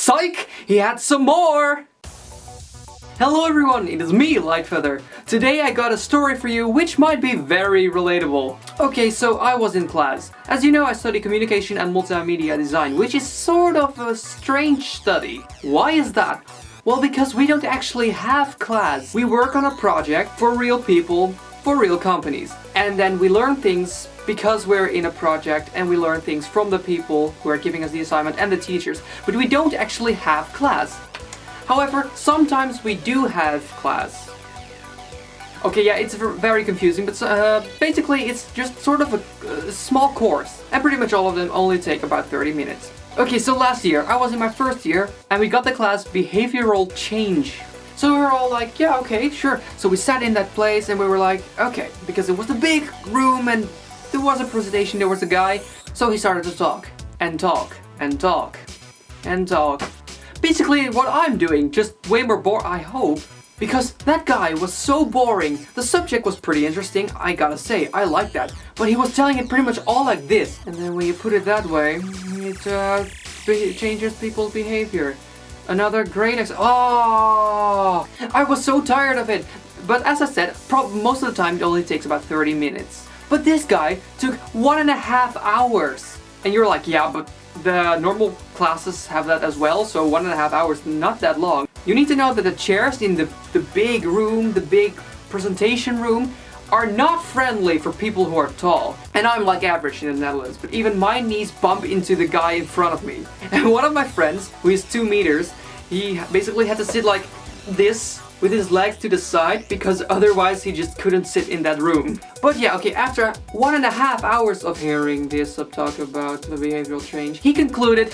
Psych! He had some more! Hello everyone, it is me, LightFeather. Today I got a story for you which might be very relatable. Okay, so I was in class. As you know, I study communication and multimedia design, which is sort of a strange study. Why is that? Well, because we don't actually have class. We work on a project for real people, for real companies. And then we learn things because we're in a project, and we learn things from the people who are giving us the assignment and the teachers. But we don't actually have class. However, sometimes we do have class. Okay, yeah, it's very confusing, but basically it's just sort of a small course. And pretty much all of them only take about 30 minutes. Okay, so last year, I was in my first year, and we got the class Behavioral Change. So we were all like, yeah, okay, sure. So we sat in that place and we were like, okay, because it was a big room and there was a presentation, there was a guy. So he started to talk, and talk, and talk, and talk. Basically what I'm doing, just way more boring, I hope. Because that guy was so boring. The subject was pretty interesting, I gotta say, I like that. But he was telling it pretty much all like this. And then when you put it that way, it changes people's behavior. Another great oh! I was so tired of it. But as I said, most of the time it only takes about 30 minutes. But this guy took 1.5 hours. And you're like, yeah, but the normal classes have that as well, so 1.5 hours, not that long. You need to know that the chairs in the big room, the big presentation room, are not friendly for people who are tall. And I'm like average in the Netherlands, but even my knees bump into the guy in front of me. And one of my friends, who is 2 meters, he basically had to sit like this, with his legs to the side, because otherwise he just couldn't sit in that room. But yeah, okay, after 1.5 hours of hearing this talk about the behavioral change, he concluded,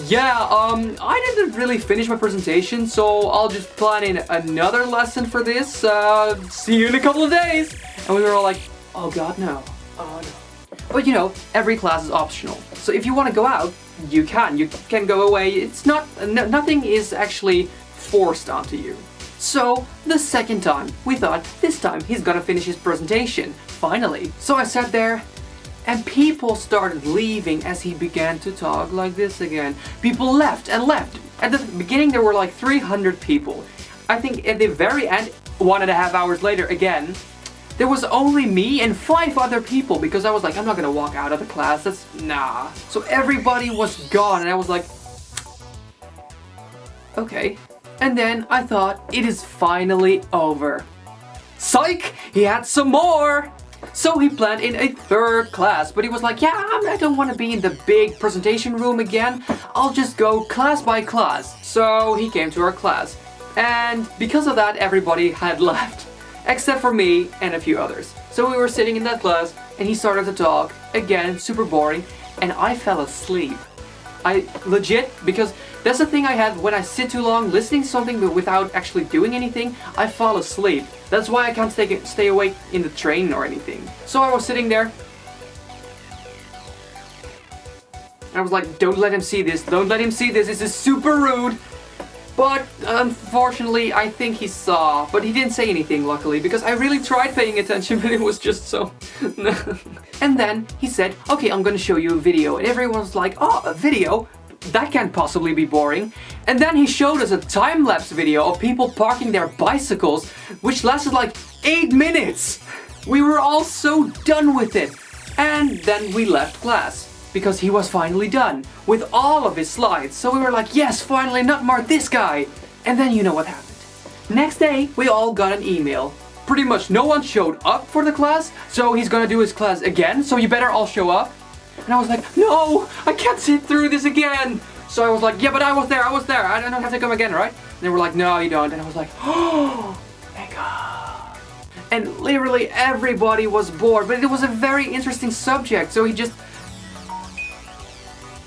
yeah, I didn't really finish my presentation, so I'll just plan in another lesson for this. See you in a couple of days. And we were all like, oh god, no. Oh no. But you know, every class is optional. So if you want to go out, you can go away. It's not, nothing is actually forced onto you. So, the second time, we thought, this time he's gonna finish his presentation, finally. So I sat there, and people started leaving as he began to talk like this again. People left and left. At the beginning there were like 300 people. I think at the very end, 1.5 hours later again, there was only me and 5 other people, because I was like, I'm not gonna walk out of the class, that's nah. So everybody was gone, and I was like, okay. And then I thought, it is finally over. Psych! He had some more! So he planned in a third class, but he was like, yeah, I don't want to be in the big presentation room again. I'll just go class by class. So he came to our class. And because of that, everybody had left. Except for me and a few others. So we were sitting in that class, and he started to talk. Again, super boring. And I fell asleep. I legit, because that's the thing I have when I sit too long listening to something but without actually doing anything, I fall asleep. That's why I can't stay awake in the train or anything. So I was sitting there. I was like, don't let him see this, don't let him see this, this is super rude. But unfortunately, I think he saw, but he didn't say anything, luckily, because I really tried paying attention, but it was just so... And then he said, okay, I'm gonna show you a video, and everyone's like, oh, a video? That can't possibly be boring. And then he showed us a time-lapse video of people parking their bicycles, which lasted like 8 minutes. We were all so done with it. And then we left class, because he was finally done with all of his slides. So we were like, yes, finally, not more this guy. And then you know what happened. Next day, we all got an email. Pretty much no one showed up for the class, so he's gonna do his class again, so you better all show up. And I was like, no, I can't sit through this again. So I was like, yeah, but I was there, I don't have to come again, right? And they were like, no, you don't. And I was like, oh my god. And literally everybody was bored, but it was a very interesting subject, so he just...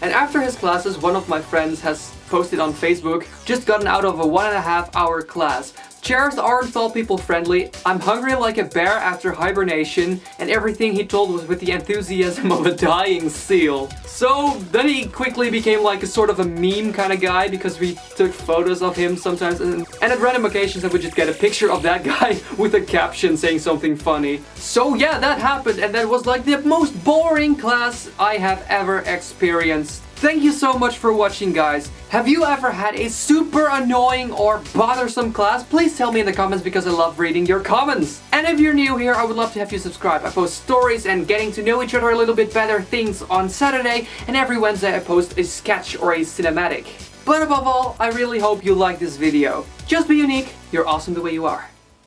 And after his classes, one of my friends has posted on Facebook, just gotten out of a 1.5 hour class. Chairs aren't tall people friendly, I'm hungry like a bear after hibernation, and everything he told was with the enthusiasm of a dying seal. So then he quickly became like a sort of a meme kind of guy, because we took photos of him sometimes, and at random occasions I would just get a picture of that guy with a caption saying something funny. So yeah, that happened, and that was like the most boring class I have ever experienced. Thank you so much for watching, guys. Have you ever had a super annoying or bothersome class? Please tell me in the comments because I love reading your comments. And if you're new here, I would love to have you subscribe. I post stories and getting to know each other a little bit better things on Saturday, and every Wednesday I post a sketch or a cinematic. But above all, I really hope you like this video. Just be unique, you're awesome the way you are.